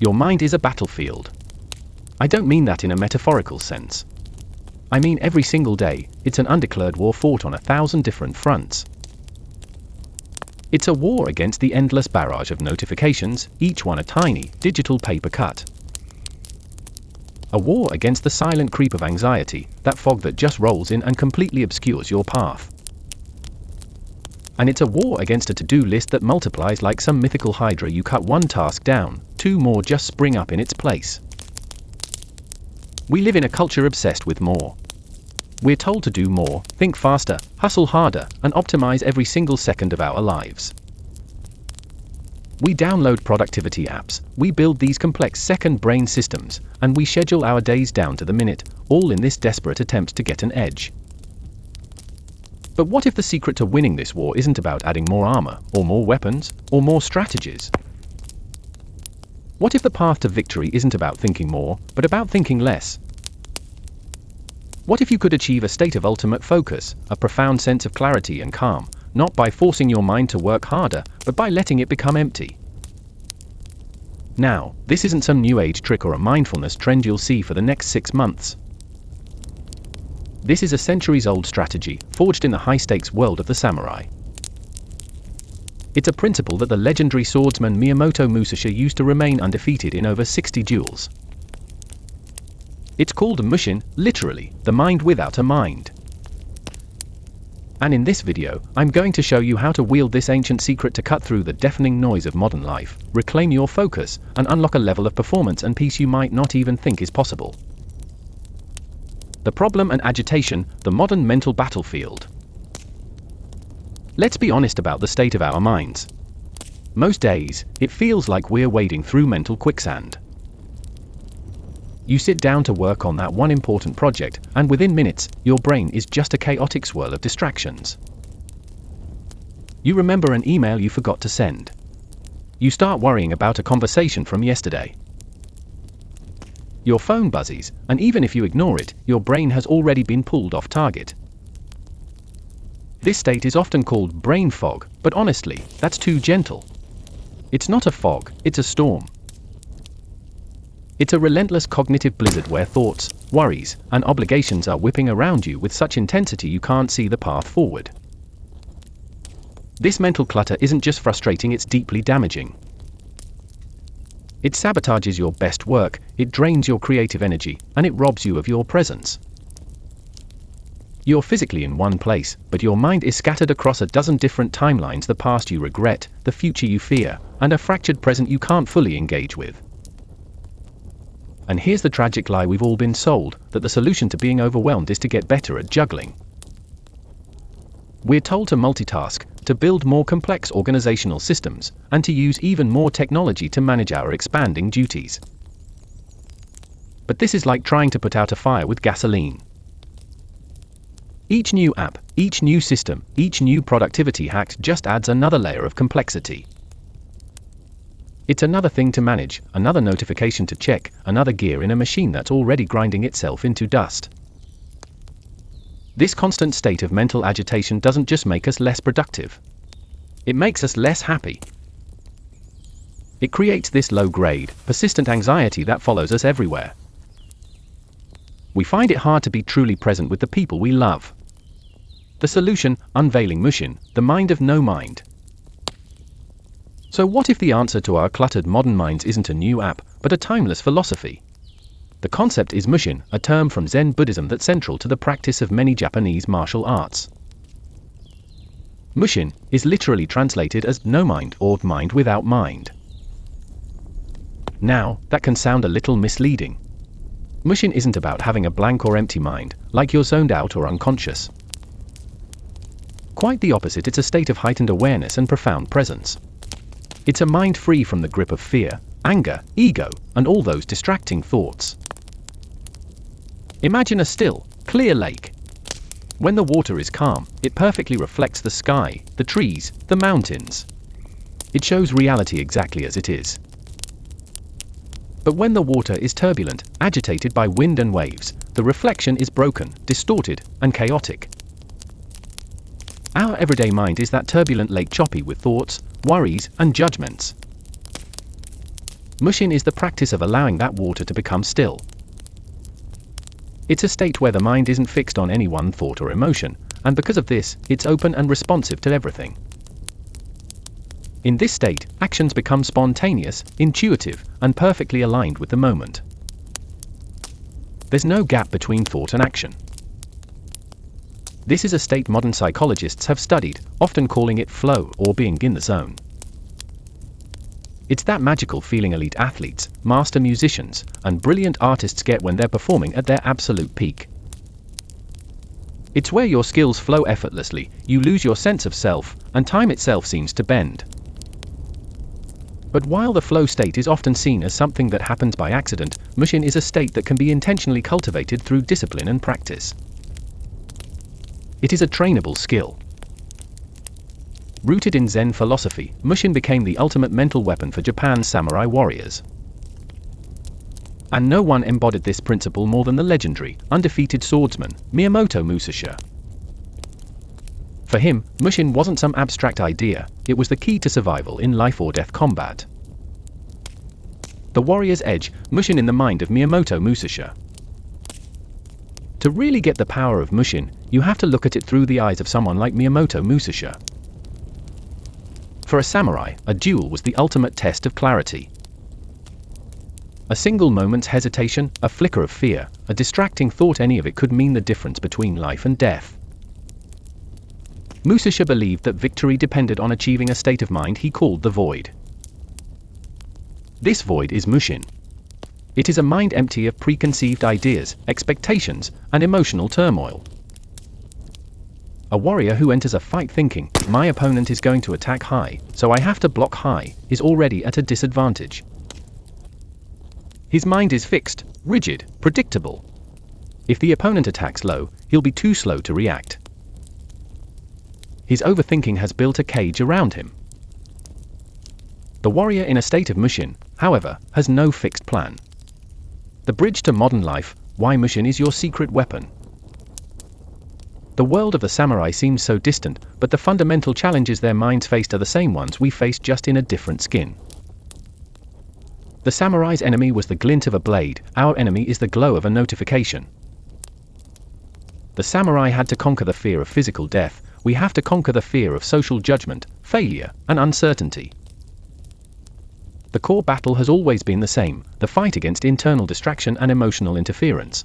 Your mind is a battlefield. I don't mean that in a metaphorical sense. I mean every single day, it's an undeclared war fought on 1,000 different fronts. It's a war against the endless barrage of notifications, each one a tiny, digital paper cut. A war against the silent creep of anxiety, that fog that just rolls in and completely obscures your path. And it's a war against a to-do list that multiplies like some mythical hydra. You cut one task down, 2 more just spring up in its place. We live in a culture obsessed with more. We're told to do more, think faster, hustle harder, and optimize every single second of our lives. We download productivity apps, we build these complex second brain systems, and we schedule our days down to the minute, all in this desperate attempt to get an edge. But what if the secret to winning this war isn't about adding more armor, or more weapons, or more strategies? What if the path to victory isn't about thinking more, but about thinking less? What if you could achieve a state of ultimate focus, a profound sense of clarity and calm, not by forcing your mind to work harder, but by letting it become empty? Now, this isn't some new age trick or a mindfulness trend you'll see for the next 6 months. This is a centuries-old strategy, forged in the high-stakes world of the samurai. It's a principle that the legendary swordsman Miyamoto Musashi used to remain undefeated in over 60 duels. It's called Mushin, literally, the mind without a mind. And in this video, I'm going to show you how to wield this ancient secret to cut through the deafening noise of modern life, reclaim your focus, and unlock a level of performance and peace you might not even think is possible. The problem and agitation, the modern mental battlefield. Let's be honest about the state of our minds. Most days, it feels like we're wading through mental quicksand. You sit down to work on that one important project, and within minutes, your brain is just a chaotic swirl of distractions. You remember an email you forgot to send. You start worrying about a conversation from yesterday. Your phone buzzes, and even if you ignore it, your brain has already been pulled off target. This state is often called brain fog, but honestly, that's too gentle. It's not a fog, it's a storm. It's a relentless cognitive blizzard where thoughts, worries, and obligations are whipping around you with such intensity you can't see the path forward. This mental clutter isn't just frustrating, it's deeply damaging. It sabotages your best work, it drains your creative energy, and it robs you of your presence. You're physically in one place, but your mind is scattered across a dozen different timelines: the past you regret, the future you fear, and a fractured present you can't fully engage with. And here's the tragic lie we've all been sold, that the solution to being overwhelmed is to get better at juggling. We're told to multitask, to build more complex organizational systems, and to use even more technology to manage our expanding duties. But this is like trying to put out a fire with gasoline. Each new app, each new system, each new productivity hack just adds another layer of complexity. It's another thing to manage, another notification to check, another gear in a machine that's already grinding itself into dust. This constant state of mental agitation doesn't just make us less productive. It makes us less happy. It creates this low-grade, persistent anxiety that follows us everywhere. We find it hard to be truly present with the people we love. The solution: unveiling Mushin, the mind of no mind. So what if the answer to our cluttered modern minds isn't a new app, but a timeless philosophy? The concept is Mushin, a term from Zen Buddhism that's central to the practice of many Japanese martial arts. Mushin is literally translated as no mind or mind without mind. Now, that can sound a little misleading. Mushin isn't about having a blank or empty mind, like you're zoned out or unconscious. Quite the opposite, it's a state of heightened awareness and profound presence. It's a mind free from the grip of fear, anger, ego, and all those distracting thoughts. Imagine a still, clear lake. When the water is calm, it perfectly reflects the sky, the trees, the mountains. It shows reality exactly as it is. But when the water is turbulent, agitated by wind and waves, the reflection is broken, distorted, and chaotic. Our everyday mind is that turbulent lake, choppy with thoughts, worries, and judgments. Mushin is the practice of allowing that water to become still. It's a state where the mind isn't fixed on any one thought or emotion, and because of this, it's open and responsive to everything. In this state, actions become spontaneous, intuitive, and perfectly aligned with the moment. There's no gap between thought and action. This is a state modern psychologists have studied, often calling it flow or being in the zone. It's that magical feeling elite athletes, master musicians, and brilliant artists get when they're performing at their absolute peak. It's where your skills flow effortlessly, you lose your sense of self, and time itself seems to bend. But while the flow state is often seen as something that happens by accident, Mushin is a state that can be intentionally cultivated through discipline and practice. It is a trainable skill. Rooted in Zen philosophy, Mushin became the ultimate mental weapon for Japan's samurai warriors. And no one embodied this principle more than the legendary, undefeated swordsman, Miyamoto Musashi. For him, Mushin wasn't some abstract idea, it was the key to survival in life-or-death combat. The warrior's edge, Mushin in the mind of Miyamoto Musashi. To really get the power of Mushin, you have to look at it through the eyes of someone like Miyamoto Musashi. For a samurai, a duel was the ultimate test of clarity. A single moment's hesitation, a flicker of fear, a distracting thought, any of it could mean the difference between life and death. Musashi believed that victory depended on achieving a state of mind he called the void. This void is Mushin. It is a mind empty of preconceived ideas, expectations, and emotional turmoil. A warrior who enters a fight thinking, my opponent is going to attack high, so I have to block high, is already at a disadvantage. His mind is fixed, rigid, predictable. If the opponent attacks low, he'll be too slow to react. His overthinking has built a cage around him. The warrior in a state of Mushin, however, has no fixed plan. The bridge to modern life, why Mushin is your secret weapon. The world of the samurai seems so distant, but the fundamental challenges their minds faced are the same ones we face, just in a different skin. The samurai's enemy was the glint of a blade, our enemy is the glow of a notification. The samurai had to conquer the fear of physical death, we have to conquer the fear of social judgment, failure, and uncertainty. The core battle has always been the same, the fight against internal distraction and emotional interference.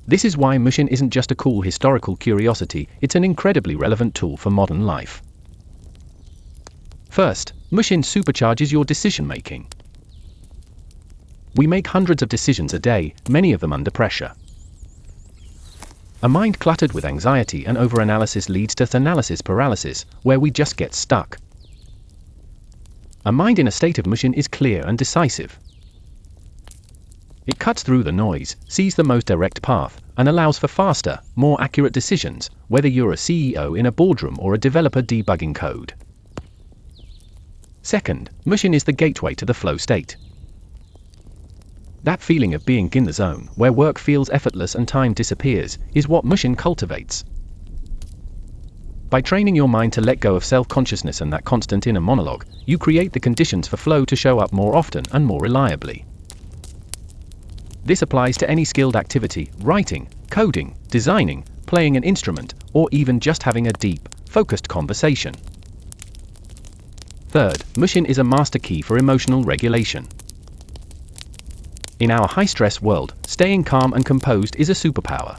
This is why Mushin isn't just a cool historical curiosity, it's an incredibly relevant tool for modern life. First, Mushin supercharges your decision-making. We make hundreds of decisions a day, many of them under pressure. A mind cluttered with anxiety and overanalysis leads to analysis paralysis, where we just get stuck. A mind in a state of Mushin is clear and decisive. It cuts through the noise, sees the most direct path, and allows for faster, more accurate decisions, whether you're a CEO in a boardroom or a developer debugging code. Second, Mushin is the gateway to the flow state. That feeling of being in the zone, where work feels effortless and time disappears, is what Mushin cultivates. By training your mind to let go of self-consciousness and that constant inner monologue, you create the conditions for flow to show up more often and more reliably. This applies to any skilled activity, writing, coding, designing, playing an instrument, or even just having a deep, focused conversation. Third, Mushin is a master key for emotional regulation. In our high-stress world, staying calm and composed is a superpower.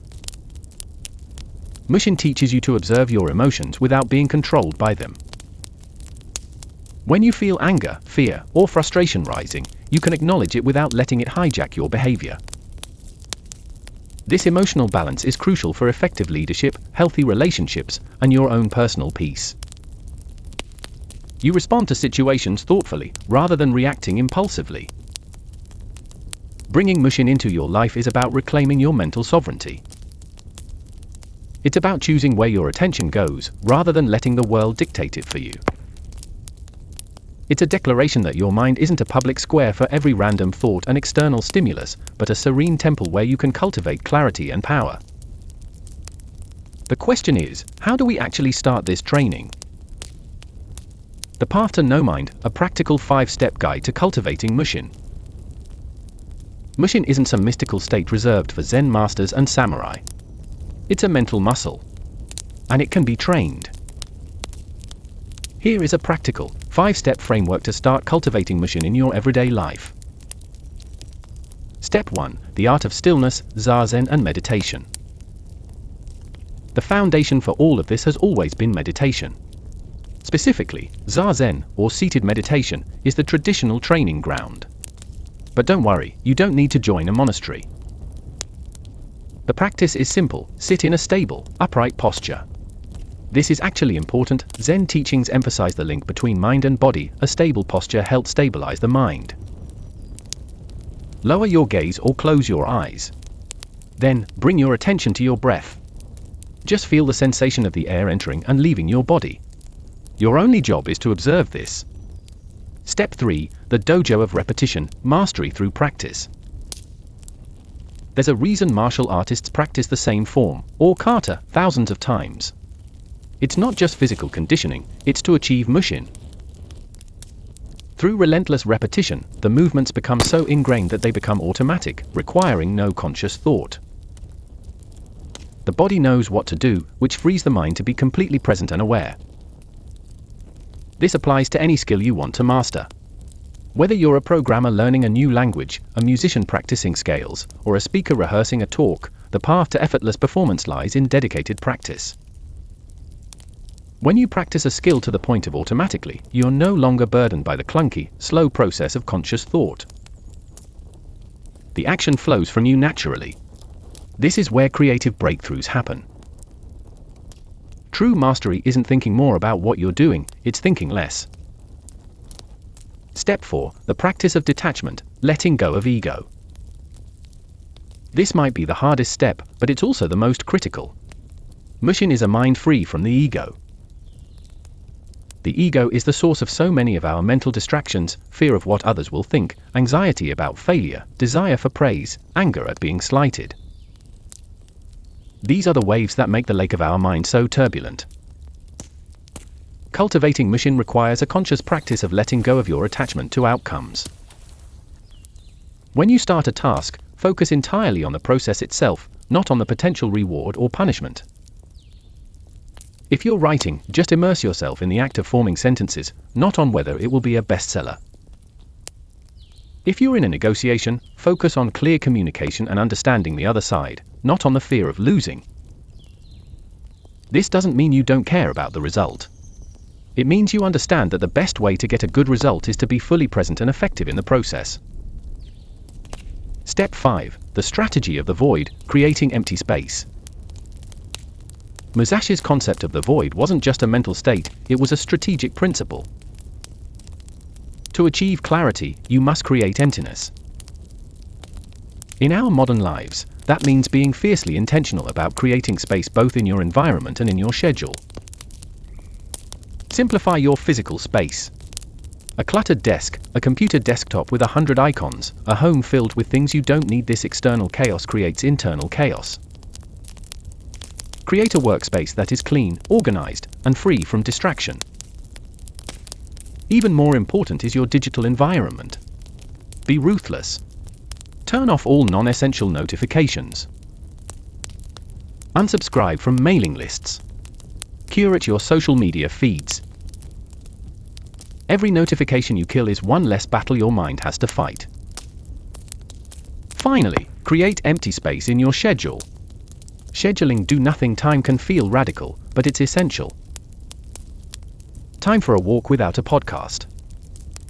Mushin teaches you to observe your emotions without being controlled by them. When you feel anger, fear, or frustration rising, you can acknowledge it without letting it hijack your behavior. This emotional balance is crucial for effective leadership, healthy relationships, and your own personal peace. You respond to situations thoughtfully, rather than reacting impulsively. Bringing Mushin into your life is about reclaiming your mental sovereignty. It's about choosing where your attention goes, rather than letting the world dictate it for you. It's a declaration that your mind isn't a public square for every random thought and external stimulus, but a serene temple where you can cultivate clarity and power. The question is, how do we actually start this training? The Path to No Mind, a practical 5-step guide to cultivating Mushin. Mushin isn't some mystical state reserved for Zen masters and samurai. It's a mental muscle. And it can be trained. Here is a practical, 5-step framework to start cultivating Mushin in your everyday life. Step 1. The art of stillness, Zazen and meditation. The foundation for all of this has always been meditation. Specifically, Zazen, or seated meditation, is the traditional training ground. But don't worry, you don't need to join a monastery. The practice is simple: sit in a stable, upright posture. This is actually important. Zen teachings emphasize the link between mind and body. A stable posture helps stabilize the mind. Lower your gaze or close your eyes. Then, bring your attention to your breath. Just feel the sensation of the air entering and leaving your body. Your only job is to observe this. Step 3. The dojo of repetition, mastery through practice. There's a reason martial artists practice the same form, or kata, thousands of times. It's not just physical conditioning, it's to achieve Mushin. Through relentless repetition, the movements become so ingrained that they become automatic, requiring no conscious thought. The body knows what to do, which frees the mind to be completely present and aware. This applies to any skill you want to master. Whether you're a programmer learning a new language, a musician practicing scales, or a speaker rehearsing a talk, the path to effortless performance lies in dedicated practice. When you practice a skill to the point of automatically, you're no longer burdened by the clunky, slow process of conscious thought. The action flows from you naturally. This is where creative breakthroughs happen. True mastery isn't thinking more about what you're doing, it's thinking less. Step 4. The practice of detachment, letting go of ego. This might be the hardest step, but it's also the most critical. Mushin is a mind free from the ego. The ego is the source of so many of our mental distractions: fear of what others will think, anxiety about failure, desire for praise, anger at being slighted. These are the waves that make the lake of our mind so turbulent. Cultivating Mushin requires a conscious practice of letting go of your attachment to outcomes. When you start a task, focus entirely on the process itself, not on the potential reward or punishment. If you're writing, just immerse yourself in the act of forming sentences, not on whether it will be a bestseller. If you're in a negotiation, focus on clear communication and understanding the other side, not on the fear of losing. This doesn't mean you don't care about the result. It means you understand that the best way to get a good result is to be fully present and effective in the process. Step 5. The strategy of the void, creating empty space. Musashi's concept of the void wasn't just a mental state, it was a strategic principle. To achieve clarity, you must create emptiness. In our modern lives, that means being fiercely intentional about creating space both in your environment and in your schedule. Simplify your physical space. A cluttered desk, a computer desktop with 100 icons, a home filled with things you don't need. This external chaos creates internal chaos. Create a workspace that is clean, organized, and free from distraction. Even more important is your digital environment. Be ruthless. Turn off all non-essential notifications. Unsubscribe from mailing lists. Curate your social media feeds. Every notification you kill is one less battle your mind has to fight. Finally, create empty space in your schedule. Scheduling do-nothing time can feel radical, but it's essential. Time for a walk without a podcast.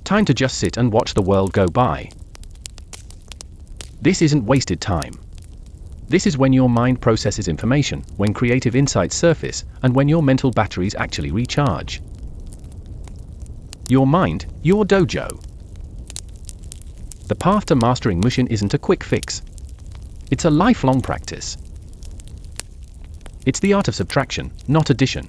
Time to just sit and watch the world go by. This isn't wasted time. This is when your mind processes information, when creative insights surface, and when your mental batteries actually recharge. Your mind, your dojo. The path to mastering Mushin isn't a quick fix. It's a lifelong practice. It's the art of subtraction, not addition.